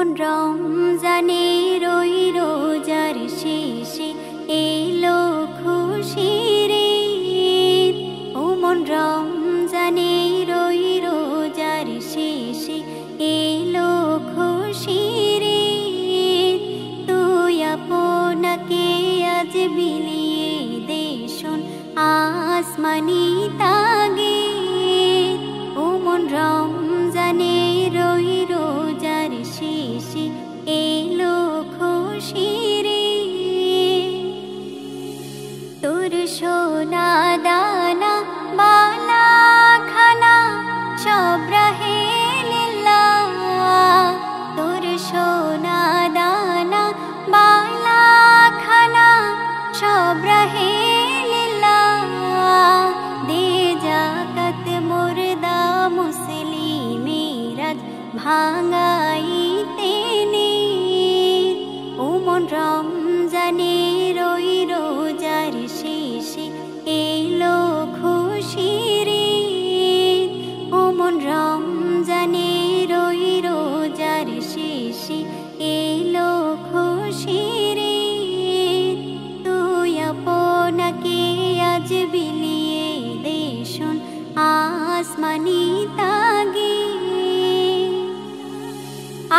রমজানের ওই রোজার শেষে এলো খুশির ঈদ। ও মন রমজানের ওই রোজার শেষে এলো খুশির ঈদ। তুই আপনাকে আজ বিলিয়ে দে শোন আসমানি তাগিদ। ও মন রমজানের ওই রোজার শেষে এলো খুশির ঈদ। তোর সোনা দানা বালা খানা সব রাহে লিল্লাহ। তোর সোনা দানা বালা খানা সব রাহে লিল্লাহ। দে জাকাত মুর্দা মুসলিমের ভাঙাইতে নিদ। ও মন রমজানের ওই রোজার শেষে এলো খুশির ঈদ। ও মন রমজানের ওই রোজার শেষে এলো খুশির ঈদ। তুই আপনাকে আজ বিলিয়ে দে শোন আসমানি তাগিদ।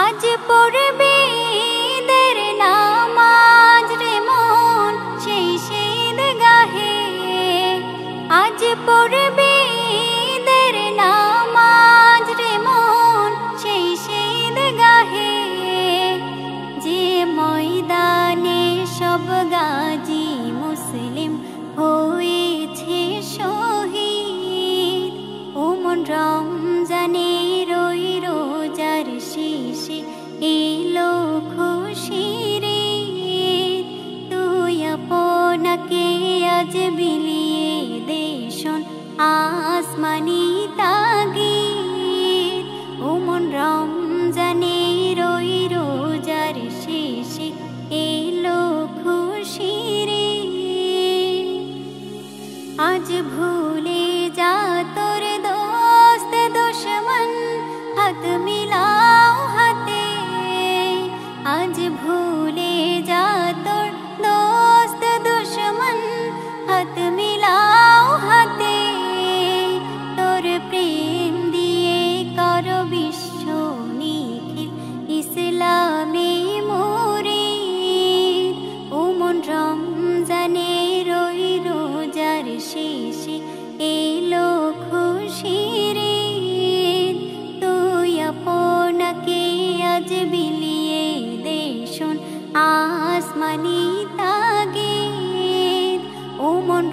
আজ পড়বে ঈদের নামাজ রে মন সেই ঈদগাহে। আজ পড়বে ঈদের নামাজ রে মন সেই ঈদগাহে। যে ময়দানে সব গাজী মুসলিম হয়েছে শহীদ। ও মন রমজানের ওই রোজার শেষে এলো খুশির ঈদ। তুই আপনাকে আজ বিলিয়ে দে শোন আসমানি তাগিদ। ও মন রমজানের ওই রোজার শেষে এলো খুশির ঈদ। আজ ভুলে যা তোর দোস্ত দুশমন হাত মিলাও হাতে। আজ ভুলে যা তোর দোস্ত দুশমন হাত মিলাও হাতে। তোর প্রেম দিয়ে কর বিশ্ব নিখিল ইসলামে মুরিদ। ও মন রমজানের ওই রোজার শেষে এলো খুশির ঈদ। তুই আপনাকে আজ বিলিয়ে দে শোন আসমানি তাগিদ। ও মন